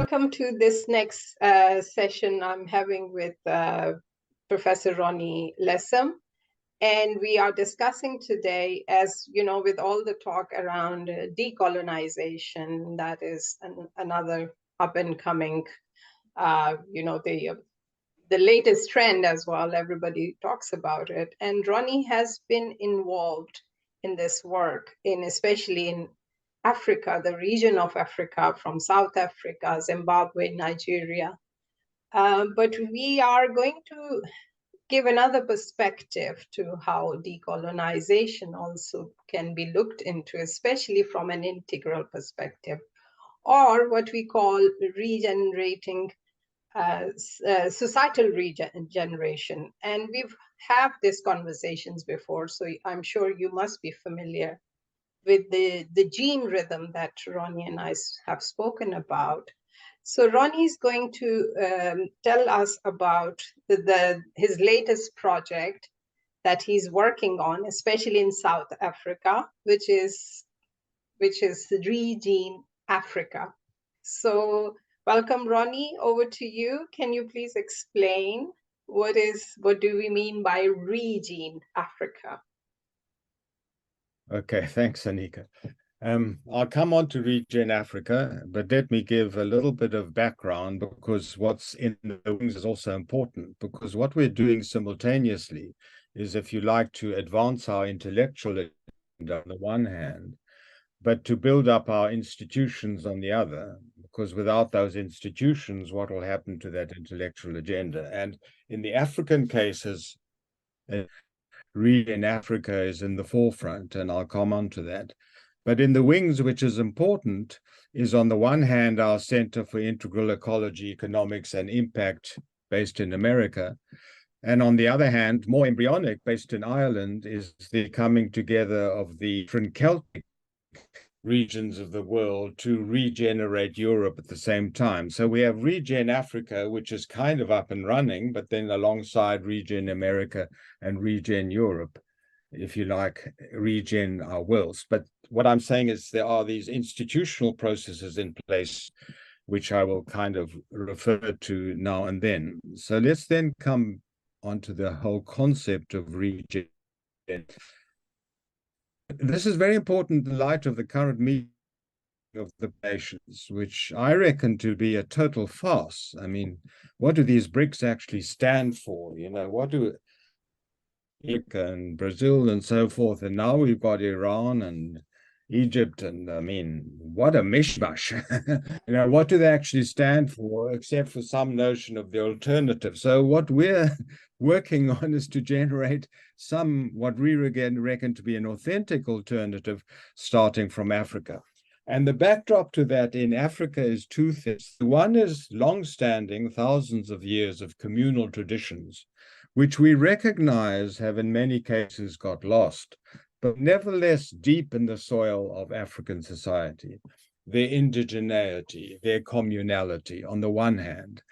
welcome to this next session I'm having with Professor Ronnie Lessem. And we are discussing today, as you know, with all the talk around decolonization, that is another up and coming, the latest trend as well. Everybody talks about it. And Ronnie has been involved in this work, especially in Africa, the region of Africa, from South Africa, Zimbabwe, Nigeria. But we are going to give another perspective to how decolonization also can be looked into, especially from an integral perspective, or what we call regenerating societal regeneration. And we've had these conversations before, so I'm sure you must be familiar with the gene rhythm that Ronnie and I have spoken about. So Ronnie is going to tell us about his latest project that he's working on, especially in South Africa, which is Re-GENE-AFRICA. So welcome, Ronnie, over to you. Can you please explain what do we mean by Re-GENE-AFRICA? Okay, thanks, Anika. I'll come on to Re-GENE-AFRICA, but let me give a little bit of background, because what's in the wings is also important, because what we're doing simultaneously is, if you like, to advance our intellectual agenda on the one hand, but to build up our institutions on the other, because without those institutions, what will happen to that intellectual agenda? And in the African cases, Re-GENE-AFRICA is in the forefront, and I'll come on to that. But in the wings, which is important, is on the one hand, our Center for Integral Ecology, Economics, and Impact, based in America. And on the other hand, more embryonic, based in Ireland, is the coming together of the different Celtic regions of the world to regenerate Europe at the same time. So we have Re-GENE-AFRICA, which is kind of up and running, but then alongside Re-GENE-America and Re-GENE-Europe, if you like, regen our worlds. But what I'm saying is there are these institutional processes in place, which I will kind of refer to now and then. So let's then come onto the whole concept of regen. This is very important in light of the current meeting of the nations, which I reckon to be a total farce. I mean, what do these BRICS actually stand for? You know, what do and Brazil and so forth, and now we've got Iran and Egypt, and I mean, what a mishmash. You know, what do they actually stand for, except for some notion of the alternative? So what we're working on is to generate some, what we reckon to be an authentic alternative, starting from Africa. And the backdrop to that in Africa is two things. One is long-standing, thousands of years of communal traditions, which we recognize have in many cases got lost, but nevertheless deep in the soil of African society, their indigeneity, their communality on the one hand.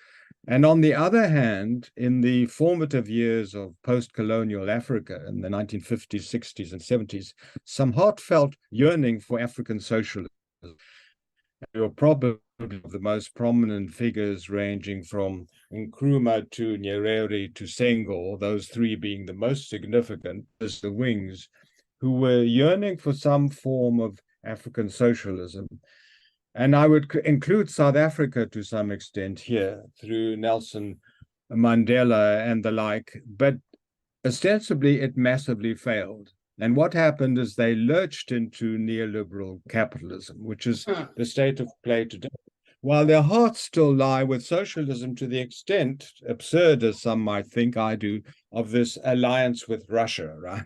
And on the other hand, in the formative years of post-colonial Africa in the 1950s, 60s, and 70s, some heartfelt yearning for African socialism. You're probably the most prominent figures ranging from Nkrumah to Nyerere to Senghor, those three being the most significant, as the wings, who were yearning for some form of African socialism. And I would include South Africa to some extent here through Nelson Mandela and the like, but ostensibly it massively failed. And what happened is they lurched into neoliberal capitalism, which is the state of play today, while their hearts still lie with socialism, to the extent, absurd as some might think, I do, of this alliance with Russia, right,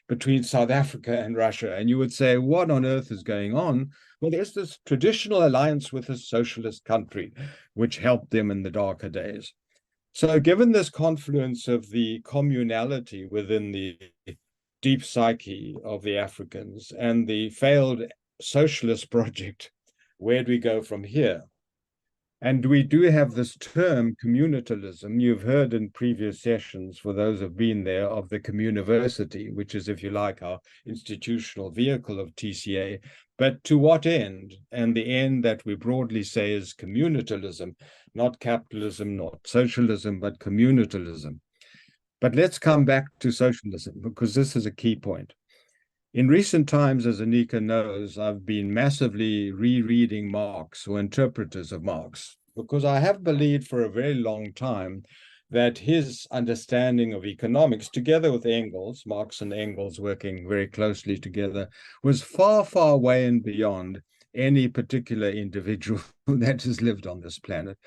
between South Africa and Russia. And you would say, what on earth is going on? Well, there's this traditional alliance with a socialist country, which helped them in the darker days. So given this confluence of the communality within the deep psyche of the Africans and the failed socialist project, where do we go from here? And we do have this term communitalism. You've heard in previous sessions, for those who've been there, of the communiversity, which is, if you like, our institutional vehicle of TCA. But to what end? And the end that we broadly say is communitalism, not capitalism, not socialism, but communitalism. But let's come back to socialism, because this is a key point. In recent times, as Anika knows, I've been massively rereading Marx, or interpreters of Marx, because I have believed for a very long time that his understanding of economics, together with Engels, Marx and Engels working very closely together, was far, far away and beyond any particular individual that has lived on this planet.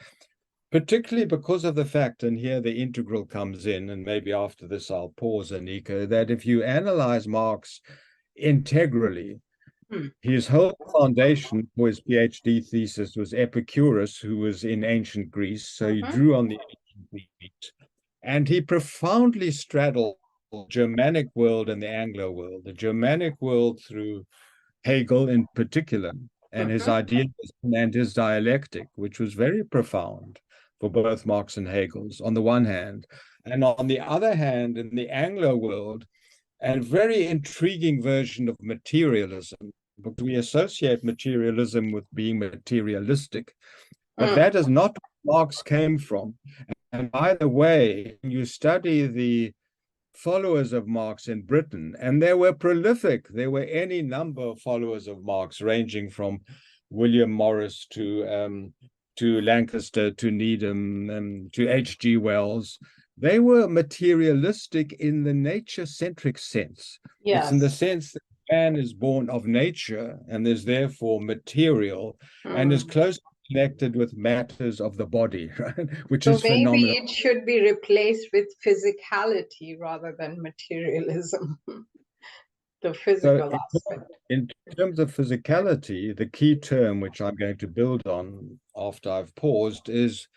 Particularly because of the fact, and here the integral comes in, and maybe after this I'll pause, Anika, that if you analyze Marx integrally, his whole foundation for his PhD thesis was Epicurus, who was in ancient Greece. So he drew on the ancient Greeks, and he profoundly straddled the Germanic world and the Anglo world, the Germanic world through Hegel in particular, and his idealism and his dialectic, which was very profound for both Marx and Hegel's on the one hand, and on the other hand, in the Anglo world, a very intriguing version of materialism, because we associate materialism with being materialistic, but that is not where Marx came from. And by the way, you study the followers of Marx in Britain, and they were prolific. There were any number of followers of Marx, ranging from William Morris to Lancaster, to Needham, to H.G. Wells. They were materialistic in the nature-centric sense. Yes. It's in the sense that man is born of nature and is therefore material and is closely connected with matters of the body, right? Which is phenomenal. Maybe it should be replaced with physicality rather than materialism. The physical aspect. In terms of physicality, the key term, which I'm going to build on after I've paused, is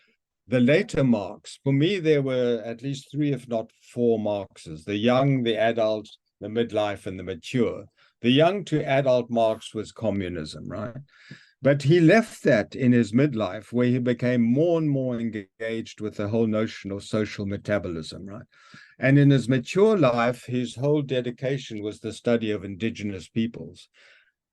the later Marx. For me, there were at least 3, if not 4 Marxes: the young, the adult, the midlife, and the mature. The young to adult Marx was communism, right? But he left that in his midlife, where he became more and more engaged with the whole notion of social metabolism, right? And in his mature life, his whole dedication was the study of indigenous peoples,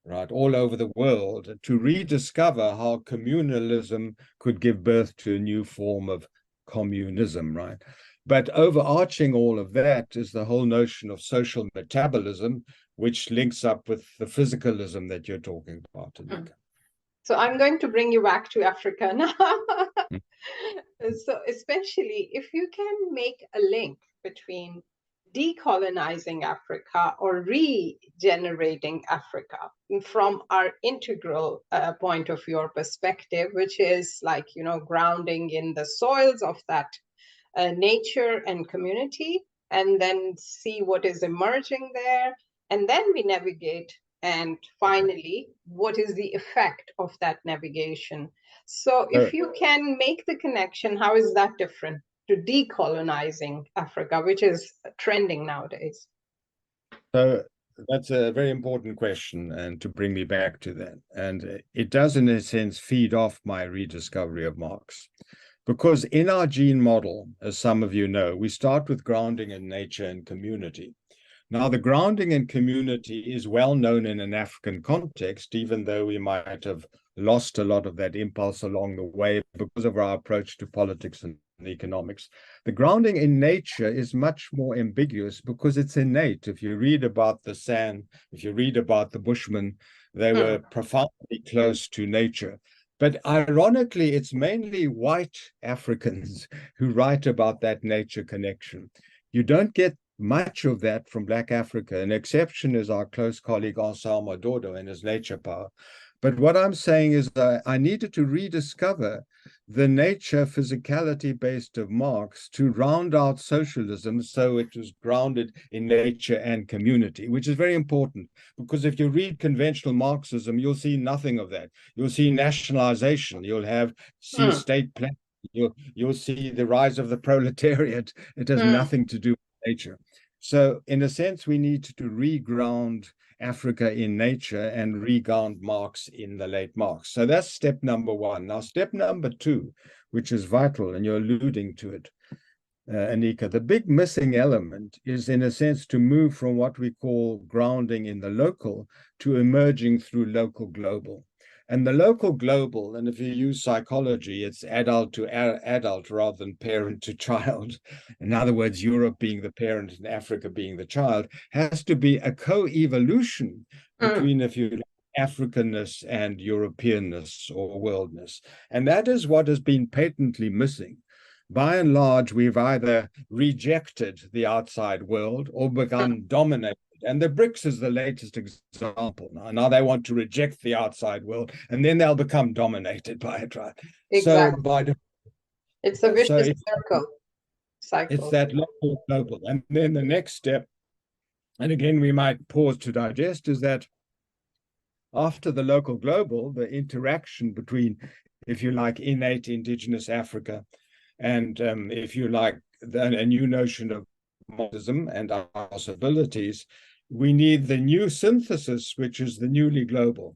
right, all over the world, to rediscover how communalism could give birth to a new form of communism, right? But overarching all of that is the whole notion of social metabolism, which links up with the physicalism that you're talking about, Anika. So I'm going to bring you back to Africa now. So especially if you can make a link between decolonizing Africa or regenerating Africa from our integral point of view or perspective, which is like, you know, grounding in the soils of that nature and community, and then see what is emerging there. And then we navigate. And finally, what is the effect of that navigation? So if you can make the connection, how is that different to decolonizing Africa, which is trending nowadays? So that's a very important question, and to bring me back to that. And it does, in a sense, feed off my rediscovery of Marx. Because in our gene model, as some of you know, we start with grounding in nature and community. Now, the grounding in community is well known in an African context, even though we might have lost a lot of that impulse along the way because of our approach to politics and economics. The grounding in nature is much more ambiguous because it's innate. If you read about the San, if you read about the Bushmen, they were profoundly close to nature. But ironically, it's mainly white Africans who write about that nature connection. You don't get much of that from Black Africa. An exception is our close colleague Anselmo Dodo and his nature power. But what I'm saying is that I needed to rediscover the nature physicality based of Marx to round out socialism so it was grounded in nature and community, which is very important, because if you read conventional Marxism, you'll see nothing of that. You'll see nationalization, you'll see state planning, you'll see the rise of the proletariat. It has nothing to do with nature. So in a sense, we need to reground Africa in nature and reground Marx in the late Marx. So that's step number 1. Now, step number 2, which is vital, and you're alluding to it. Anika, the big missing element is, in a sense, to move from what we call grounding in the local to emerging through local global. And the local global, and if you use psychology, it's adult to adult rather than parent to child. In other words, Europe being the parent and Africa being the child, has to be a co-evolution between, if you like, Africanness and Europeanness or worldness. And that is what has been patently missing. By and large, we've either rejected the outside world or begun dominating. And the BRICS is the latest example. Now they want to reject the outside world, and then they'll become dominated by it, right? Exactly. It's a vicious cycle. It's that local global. And then the next step, and again, we might pause to digest, is that after the local global, the interaction between, if you like, innate indigenous Africa and, if you like, a new notion of modernism and our possibilities, we need the new synthesis, which is the newly global.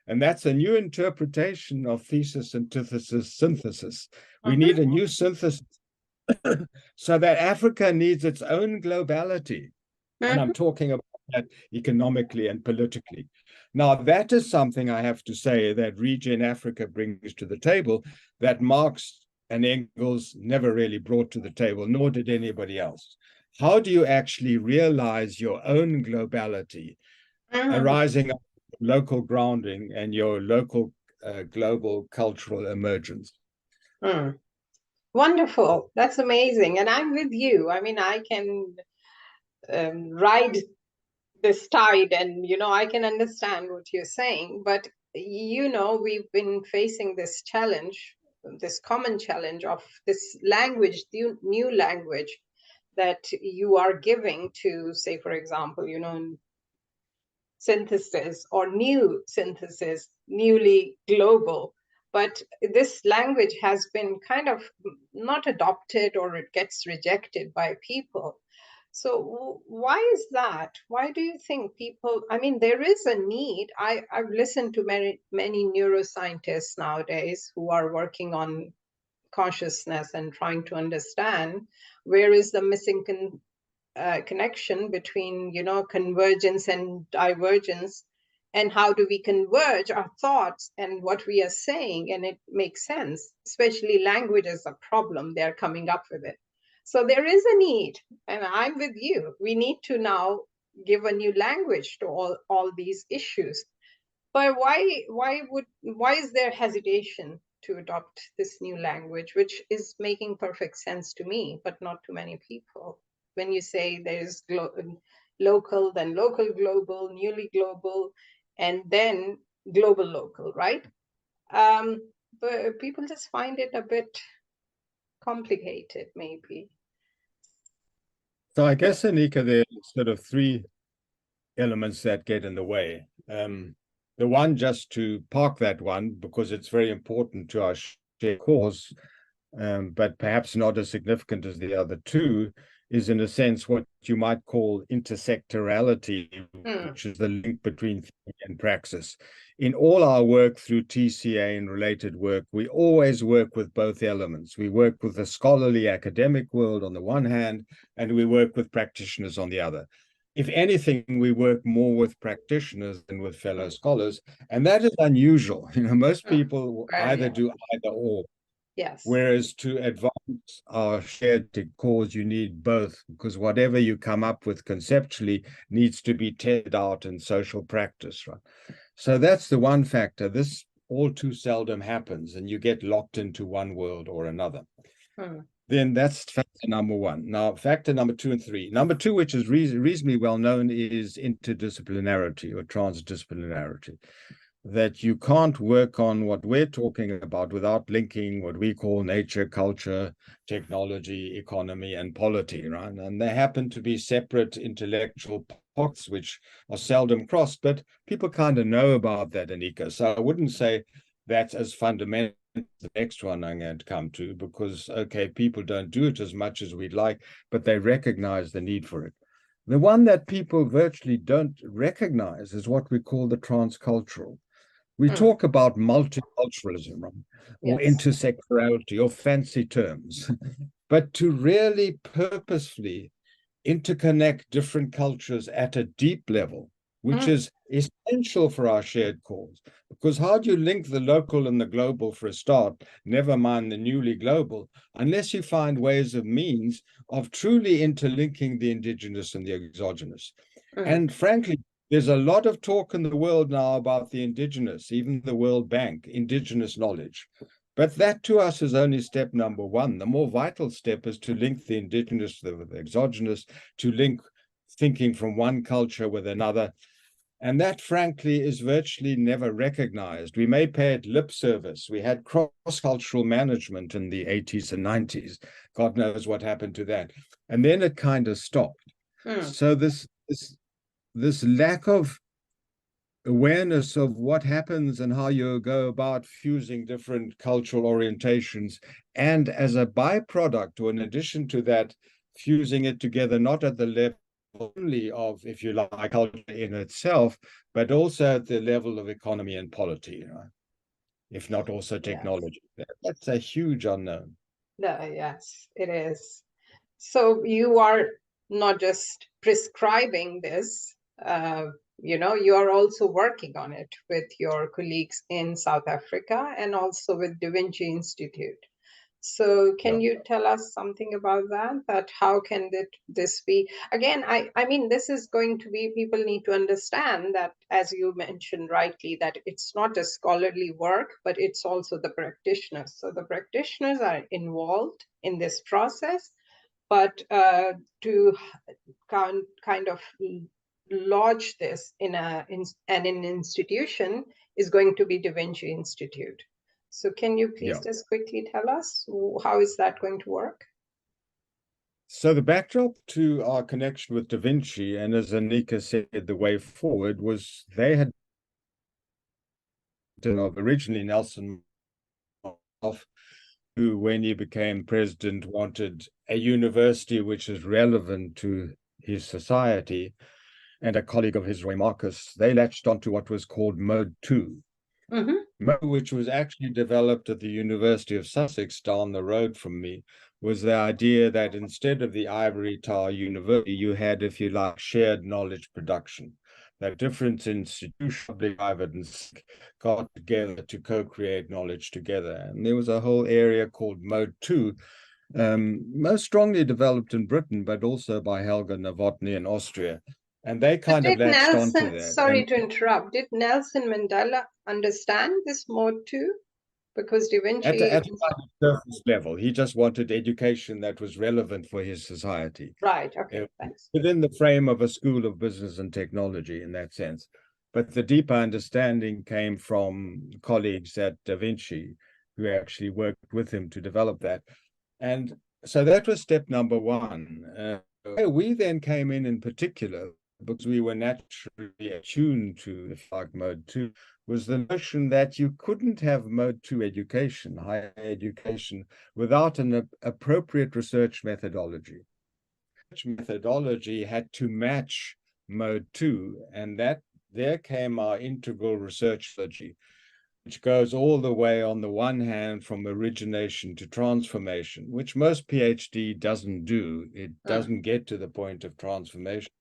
And that's a new interpretation of thesis, antithesis, synthesis. We need a new synthesis so that Africa needs its own globality. And I'm talking about that economically and politically. Now, that is something I have to say that REGENE-AFRICA brings to the table that Marx and Engels never really brought to the table, nor did anybody else. How do you actually realize your own globality arising of local grounding and your local global cultural emergence? Wonderful. That's amazing. And I'm with you. I mean, I can ride this tide and, I can understand what you're saying. But, we've been facing this challenge, this common challenge of this language, new language that you are giving to, say, for example, synthesis or new synthesis, newly global. But this language has been kind of not adopted, or it gets rejected by people. So why is that? Why do you think people, I mean, there is a need. I've listened to many neuroscientists nowadays who are working on consciousness and trying to understand where is the missing connection between, convergence and divergence, and how do we converge our thoughts and what we are saying, and it makes sense. Especially language is a problem, they're coming up with it. So there is a need, and I'm with you. We need to now give a new language to all these issues. But why is there hesitation to adopt this new language, which is making perfect sense to me, but not to many people? When you say there's local, then local global, newly global, and then global local, right? But people just find it a bit complicated, maybe. So I guess, Anika, there's sort of three elements that get in the way. The one, just to park that one, because it's very important to our shared cause, but perhaps not as significant as the other two, is in a sense what you might call intersectorality, which is the link between theory and praxis. In all our work through TCA and related work, we always work with both elements. We work with the scholarly academic world on the one hand, and we work with practitioners on the other. If anything, we work more with practitioners than with fellow scholars, and that is unusual. Most people either do either or. Yes. Whereas to advance our shared cause, you need both, because whatever you come up with conceptually needs to be tested out in social practice, right? So that's the one factor. This all too seldom happens, and you get locked into one world or another. Then that's factor number one. Now, factor number two and three. Number two, which is reasonably well known, is interdisciplinarity or transdisciplinarity. That you can't work on what we're talking about without linking what we call nature, culture, technology, economy, and polity, right? And they happen to be separate intellectual pots, which are seldom crossed, but people kind of know about that, Anika. So I wouldn't say that's as fundamental as the next one I'm going to come to, because, okay, people don't do it as much as we'd like, but they recognize the need for it. The one that people virtually don't recognize is what we call the transcultural. We talk about multiculturalism, right? Or intersectorality, or fancy terms. but to really purposefully interconnect different cultures at a deep level, which is essential for our shared cause. Because how do you link the local and the global for a start, never mind the newly global, unless you find ways of means of truly interlinking the indigenous and the exogenous? And frankly, there's a lot of talk in the world now about the indigenous, even the World Bank, indigenous knowledge. But that to us is only step number one. The more vital step is to link the indigenous with the exogenous, to link thinking from one culture with another. And that, frankly, is virtually never recognized. We may pay it lip service. We had cross-cultural management in the 80s and 90s. God knows what happened to that. And then it kind of stopped. So this lack of awareness of what happens and how you go about fusing different cultural orientations, and as a byproduct, or in addition to that, fusing it together, not at the level only of, if you like, culture in itself, but also at the level of economy and polity, if not also technology. That's a huge unknown. Yes, it is. So you are not just prescribing this, you are also working on it with your colleagues in South Africa and also with the Vinci Institute. So can you tell us something about that how can this be? Again, I mean, this is going to be, people need to understand that, as you mentioned rightly, that it's not a scholarly work, but it's also the practitioners. So the practitioners are involved in this process, but to kind of lodge this in an institution is going to be Da Vinci Institute. So can you please just quickly tell us how is that going to work? So the backdrop to our connection with Da Vinci, and as Anika said, the way forward was they had originally Nelson, who, when he became president, wanted a university which is relevant to his society, and a colleague of his, Roy Marcus, they latched onto what was called Mode 2, which was actually developed at the University of Sussex down the road from me, was the idea that instead of the ivory tower university, you had, if you like, shared knowledge production. That different institutions, public, private, and got together to co-create knowledge together. And there was a whole area called Mode 2, most strongly developed in Britain, but also by Helga Novotny in Austria. And they kind of latched onto that. Sorry to interrupt. Did Nelson Mandela understand this Mode 2? Because Da Vinci... At a surface level, he just wanted education that was relevant for his society. Right, okay, thanks. Within the frame of a school of business and technology in that sense. But the deeper understanding came from colleagues at Da Vinci who actually worked with him to develop that. And so that was step number one. We then came in particular, because we were naturally attuned to, if like, Mode 2, was the notion that you couldn't have Mode 2 education, higher education, without an appropriate research methodology. Methodology had to match Mode 2, and that there came our integral research strategy, which goes all the way, on the one hand, from origination to transformation, which most PhD doesn't do. It doesn't get to the point of transformation.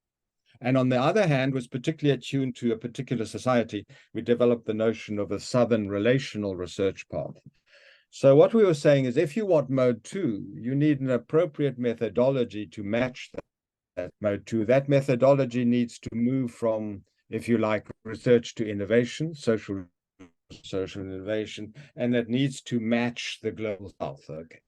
And on the other hand, was particularly attuned to a particular society. We developed the notion of a Southern relational research path. So what we were saying is, if you want Mode 2, you need an appropriate methodology to match that Mode 2. That methodology needs to move from, if you like, research to innovation, social innovation, and that needs to match the global South. Okay.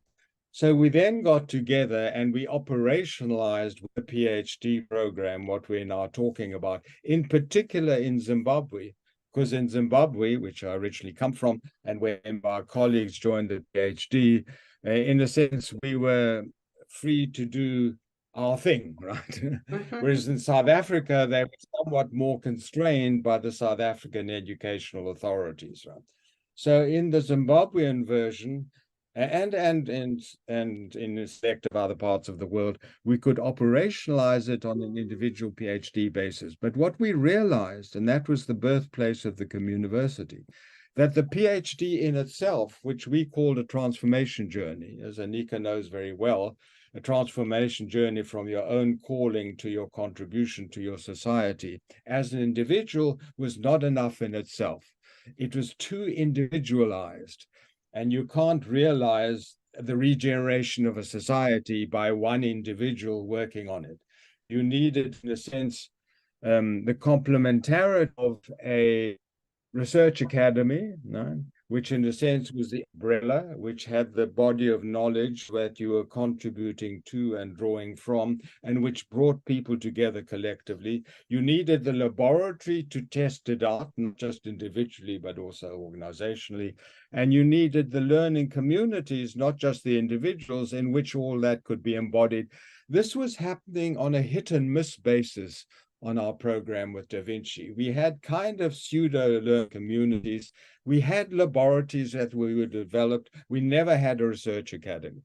So we then got together and we operationalized with the PhD program what we're now talking about, in particular in Zimbabwe, because in Zimbabwe, which I originally come from, and when our colleagues joined the PhD, in a sense, we were free to do our thing, right? Whereas in South Africa, they were somewhat more constrained by the South African educational authorities, right? So in the Zimbabwean version, and in a select of other parts of the world, we could operationalize it on an individual PhD basis. But what we realized, and that was the birthplace of the communiversity, that the PhD in itself, which we called a transformation journey, as Anika knows very well, a transformation journey from your own calling to your contribution to your society as an individual, was not enough in itself. It was too individualized, and you can't realize the regeneration of a society by one individual working on it. You needed, in a sense, the complementarity of a research academy, no? Which in a sense was the umbrella, which had the body of knowledge that you were contributing to and drawing from, and which brought people together collectively. You needed the laboratory to test it out, not just individually, but also organizationally. And you needed the learning communities, not just the individuals, in which all that could be embodied. This was happening on a hit and miss basis on our program with Da Vinci. We had kind of pseudo-learning communities. We had laboratories that we were developed. We never had a research academy.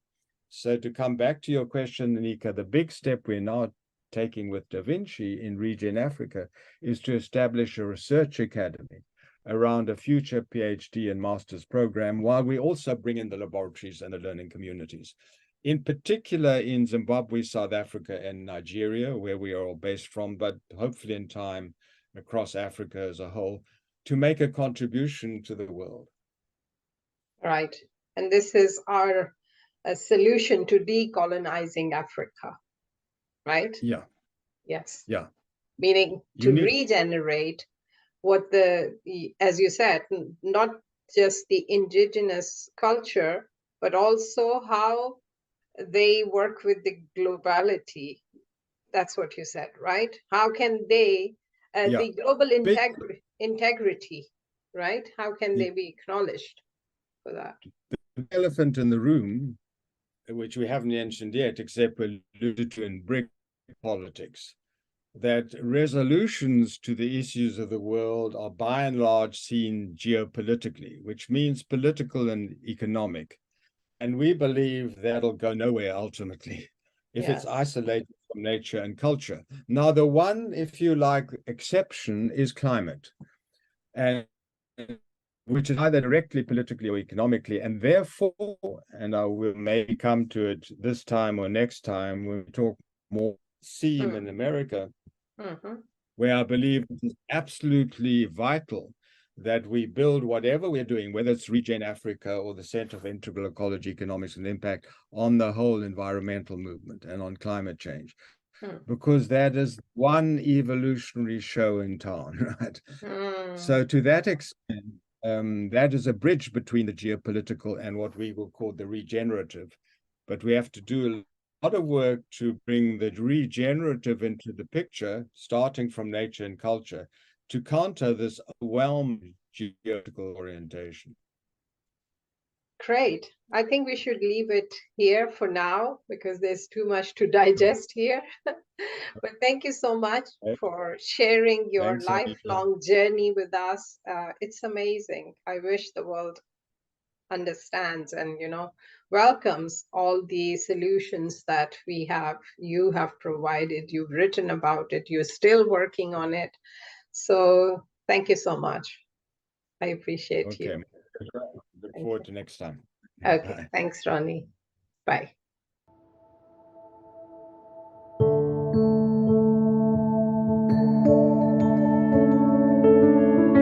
So to come back to your question, Anika, the big step we're now taking with Da Vinci in REGENE-AFRICA is to establish a research academy around a future PhD and master's program, while we also bring in the laboratories and the learning communities. In particular in Zimbabwe, South Africa, and Nigeria, where we are all based from, but hopefully in time across Africa as a whole, to make a contribution to the world. Right. And this is our solution to decolonizing Africa, right? Yeah. Yes. Yeah. Meaning to regenerate what as you said, not just the indigenous culture, but also how they work with the globality. That's what you said, right? How can they, the global integrity, right? How can they be acknowledged for that? The elephant in the room, which we haven't mentioned yet, except we're alluded to in BRIC politics, that resolutions to the issues of the world are by and large seen geopolitically, which means political and economic. And we believe that'll go nowhere ultimately if it's isolated from nature and culture. Now, the one, if you like, exception is climate, and which is either directly politically or economically, and therefore, and I will maybe come to it this time or next time when we talk more SEAM in America, where I believe it is absolutely vital that we build whatever we're doing, whether it's REGENE-AFRICA or the Center for Integral Ecology, Economics, and Impact, on the whole environmental movement and on climate change, because that is one evolutionary show in town, right? So to that extent, that is a bridge between the geopolitical and what we will call the regenerative. But we have to do a lot of work to bring the regenerative into the picture, starting from nature and culture, to counter this overwhelming geopolitical orientation. Great. I think we should leave it here for now because there's too much to digest here. But thank you so much for sharing your lifelong journey with us. It's amazing. I wish the world understands and, welcomes all the solutions that you have provided. You've written about it. You're still working on it. So thank you so much. I appreciate you. Look forward to next time. Okay. Thanks, Ronnie. Bye.